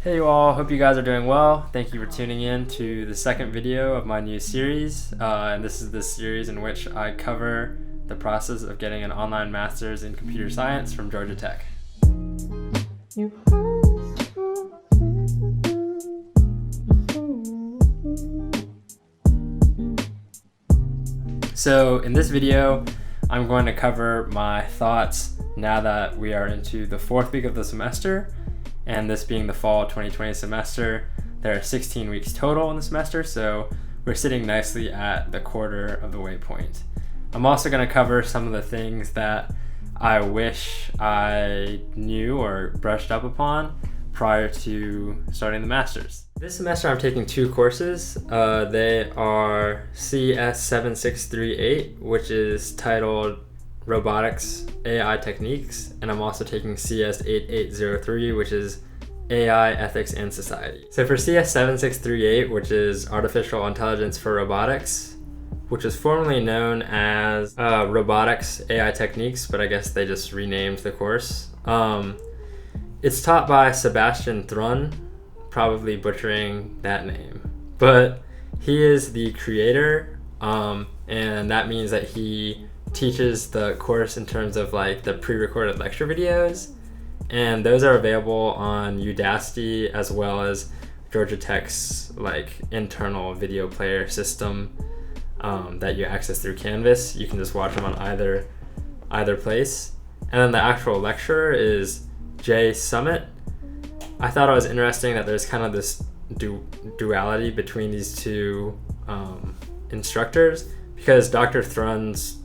Hey you all, hope you guys are doing well. Thank you for tuning in to the second video of my new series. And this is the series in which I cover the process of getting an online master's in computer science from Georgia Tech. So in this video, I'm going to cover my thoughts now that we are into the fourth week of the semester. And this being the fall 2020 semester, there are 16 weeks total in the semester, so we're sitting nicely at the quarter of the way point. I'm also going to cover some of the things that I wish I knew or brushed up upon prior to starting the master's. This semester I'm taking two courses. They are CS 7638, which is titled Robotics, AI Techniques, and I'm also taking CS 8803, which is AI, Ethics, and Society. So for CS 7638, which is Artificial Intelligence for Robotics, which is formerly known as Robotics, AI Techniques, but I guess they just renamed the course. It's taught by Sebastian Truong, probably butchering that name, but he is the creator, and that means that he teaches the course in terms of like the pre-recorded lecture videos, and those are available on Udacity as well as Georgia Tech's like internal video player system that you access through Canvas. You can just watch them on either place. And then the actual lecturer is Jay Summit. I thought it was interesting that there's kind of this duality between these two instructors, because Dr. Truong's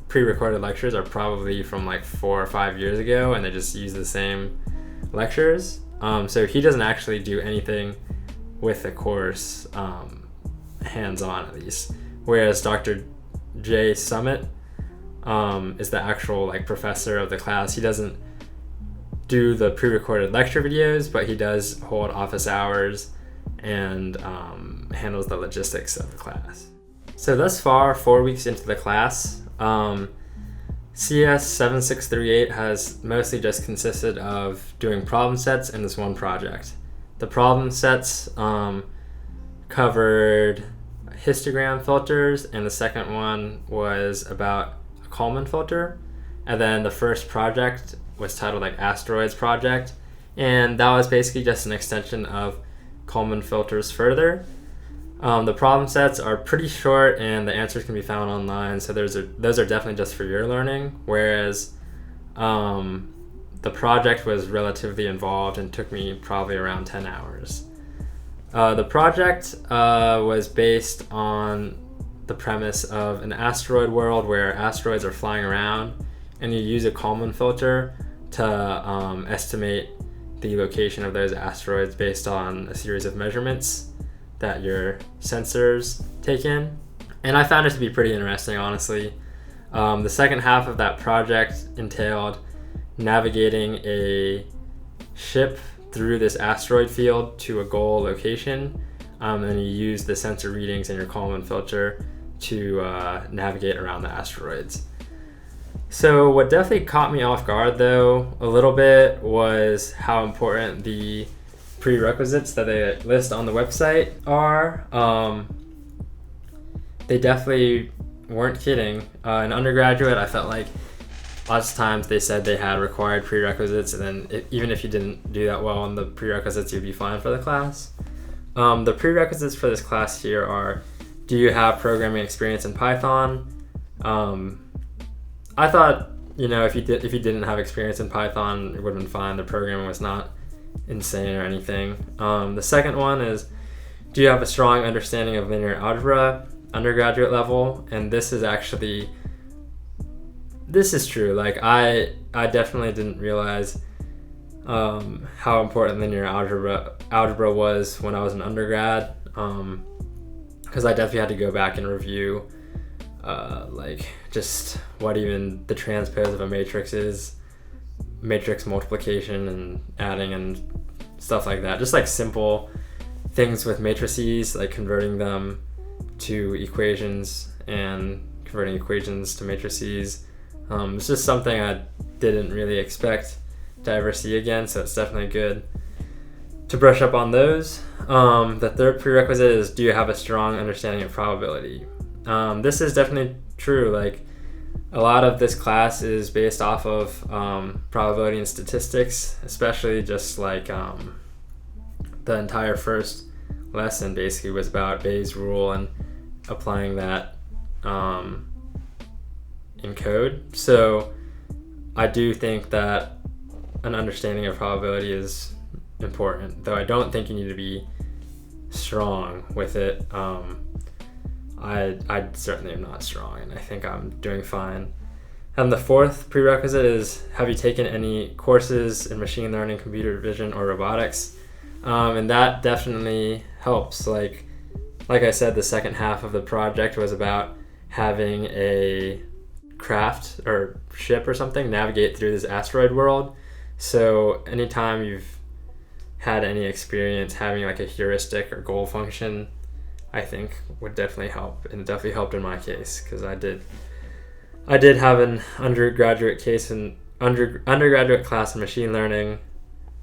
pre-recorded lectures are probably from like 4 or 5 years ago, and they just use the same lectures. So he doesn't actually do anything with the course hands-on, at least. Whereas Dr. J. Summit is the actual like professor of the class. He doesn't do the pre-recorded lecture videos, but he does hold office hours and handles the logistics of the class. So thus far, 4 weeks into the class, CS 7638 has mostly just consisted of doing problem sets and this one project. The problem sets covered histogram filters, and the second one was about a Kalman filter. And then the first project was titled like Asteroids Project, and that was basically just an extension of Kalman filters further. The problem sets are pretty short and the answers can be found online, so those are definitely just for your learning, whereas the project was relatively involved and took me probably around 10 hours. The project was based on the premise of an asteroid world where asteroids are flying around, and you use a Kalman filter to estimate the location of those asteroids based on a series of measurements that your sensors take in. And I found it to be pretty interesting, honestly. The second half of that project entailed navigating a ship through this asteroid field to a goal location, and you use the sensor readings in your Kalman filter to navigate around the asteroids. So what definitely caught me off guard though a little bit was how important the prerequisites that they list on the website are. They definitely weren't kidding. In undergraduate, I felt like lots of times they said they had required prerequisites, and then even if you didn't do that well on the prerequisites, you'd be fine for the class. The prerequisites for this class here are: do you have programming experience in Python? I thought, if you didn't have experience in Python, it would have been fine. The programming was not insane or anything. The second one is, do you have a strong understanding of linear algebra, undergraduate level? And this is true. Like I definitely didn't realize how important linear algebra was when I was an undergrad, because I definitely had to go back and review like just what even the transpose of a matrix is, matrix multiplication and adding and stuff like that. Just like simple things with matrices, like converting them to equations and converting equations to matrices. It's just something I didn't really expect to ever see again, so it's definitely good. to brush up on those. The third prerequisite is, do you have a strong understanding of probability? This is definitely true. Like, a lot of this class is based off of probability and statistics, especially just like the entire first lesson basically was about Bayes' rule and applying that in code. So I do think that an understanding of probability is important, though I don't think you need to be strong with it. I certainly am not strong, and I think I'm doing fine. And the fourth prerequisite is, have you taken any courses in machine learning, computer vision, or robotics? And that definitely helps. Like I said, the second half of the project was about having a craft or ship or something navigate through this asteroid world. So anytime you've had any experience having like a heuristic or goal function, I think would definitely help, and it definitely helped in my case because I did have an undergraduate class in machine learning,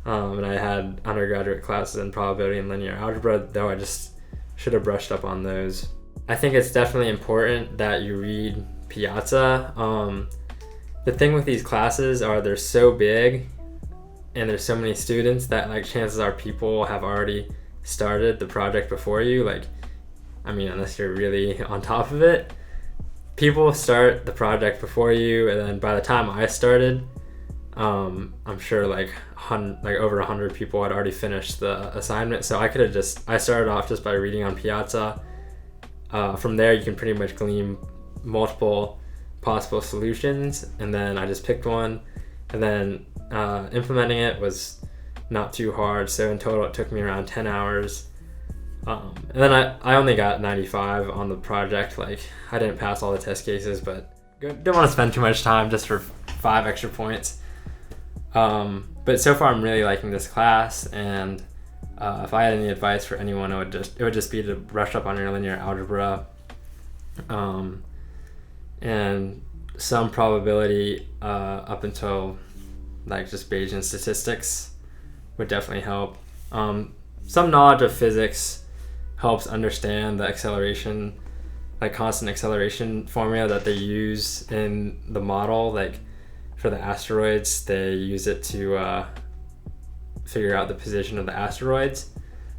and I had undergraduate classes in probability and linear algebra, though I just should have brushed up on those. I think it's definitely important that you read Piazza. The thing with these classes are they're so big and there's so many students that like chances are people have already started the project before you. Like, I mean, unless you're really on top of it, people start the project before you, and then by the time I started, I'm sure like over 100 people had already finished the assignment. So I started off just by reading on Piazza. From there, you can pretty much glean multiple possible solutions, and then I just picked one, and then implementing it was not too hard. So in total, it took me around 10 hours. And then I only got 95 on the project. Like, I didn't pass all the test cases, but don't want to spend too much time just for 5 extra points. But so far I'm really liking this class, and if I had any advice for anyone, it would just be to brush up on your linear algebra, and some probability up until like just Bayesian statistics would definitely help. Some knowledge of physics helps understand the acceleration, like constant acceleration formula that they use in the model. Like for the asteroids, they use it to figure out the position of the asteroids.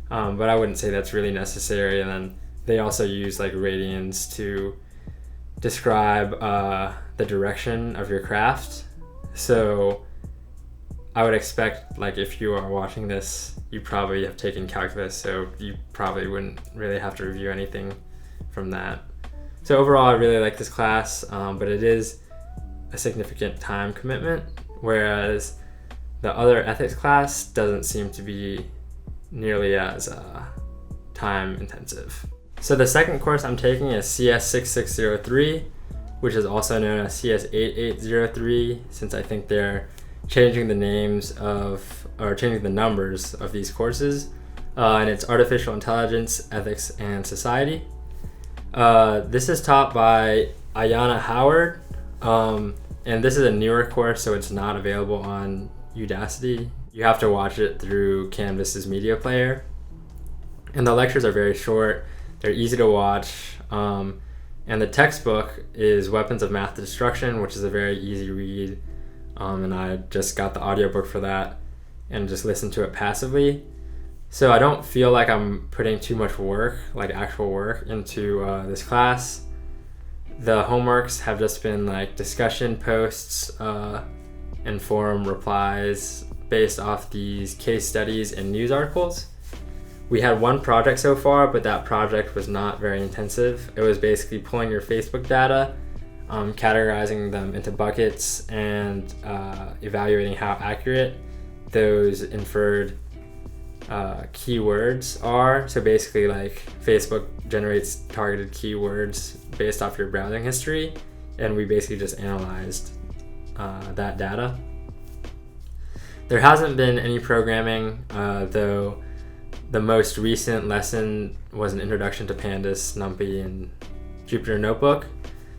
But I wouldn't say that's really necessary. And then they also use like radians to describe the direction of your craft. So I would expect, like, if you are watching this, you probably have taken calculus, so you probably wouldn't really have to review anything from that. So overall, I really like this class, but it is a significant time commitment, whereas the other ethics class doesn't seem to be nearly as time intensive. So the second course I'm taking is CS 6603, which is also known as CS 8803, since I think they're changing the numbers of these courses, and it's Artificial Intelligence, Ethics, and Society. This is taught by Ayanna Howard, and this is a newer course, so it's not available on Udacity. You have to watch it through Canvas's media player, and the lectures are very short. They're easy to watch, and the textbook is Weapons of Math Destruction, which is a very easy read. And I just got the audiobook for that and just listened to it passively. So I don't feel like I'm putting too much work, like actual work, into this class. The homeworks have just been like discussion posts and forum replies based off these case studies and news articles. We had one project so far, but that project was not very intensive. It was basically pulling your Facebook data, categorizing them into buckets, and evaluating how accurate those inferred keywords are. So basically, like, Facebook generates targeted keywords based off your browsing history, and we basically just analyzed that data. There hasn't been any programming, though the most recent lesson was an introduction to Pandas, NumPy, and Jupyter Notebook.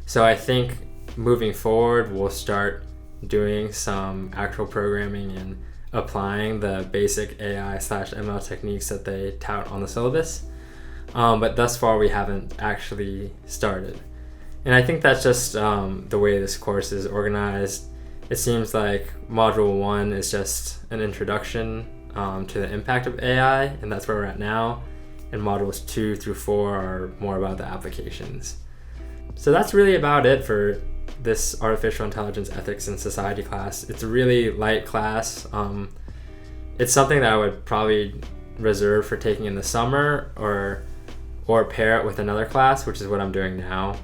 So I think moving forward, we'll start doing some actual programming, and applying the basic AI/ML techniques that they tout on the syllabus. But thus far we haven't actually started. And I think that's just the way this course is organized. It seems like Module 1 is just an introduction to the impact of AI, and that's where we're at now. And Modules 2 through 4 are more about the applications. So that's really about it for this Artificial Intelligence Ethics and Society class. It's a really light class. It's something that I would probably reserve for taking in the summer or pair it with another class, which is what I'm doing now.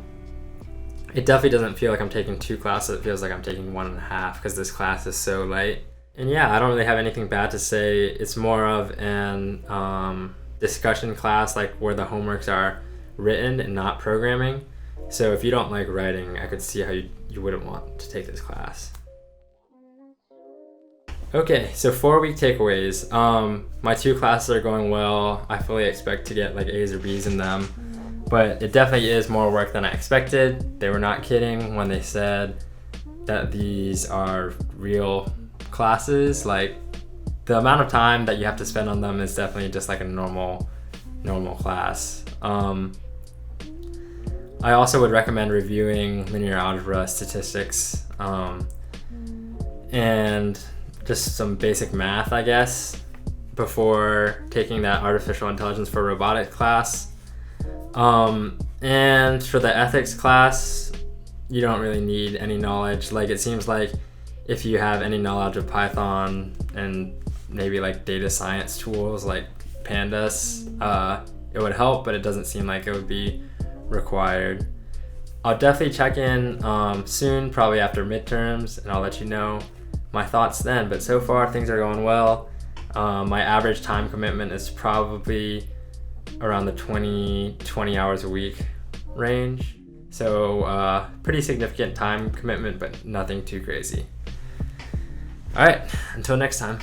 It definitely doesn't feel like I'm taking 2 classes. It feels like I'm taking 1.5 because this class is so light. And yeah, I don't really have anything bad to say. It's more of an discussion class, like where the homeworks are written and not programming. So if you don't like writing, I could see how you wouldn't want to take this class. Okay, so 4-week takeaways. My 2 classes are going well. I fully expect to get like A's or B's in them, but it definitely is more work than I expected. They were not kidding when they said that these are real classes. Like, the amount of time that you have to spend on them is definitely just like a normal class. I also would recommend reviewing linear algebra, statistics, and just some basic math, I guess, before taking that artificial intelligence for robotics class. And for the ethics class, you don't really need any knowledge. Like, it seems like if you have any knowledge of Python and maybe like data science tools like pandas, it would help, but it doesn't seem like it would be required. I'll definitely check in soon, probably after midterms, and I'll let you know my thoughts then. But so far things are going well. My average time commitment is probably around the 20 hours a week range. So pretty significant time commitment, but nothing too crazy. All right, until next time.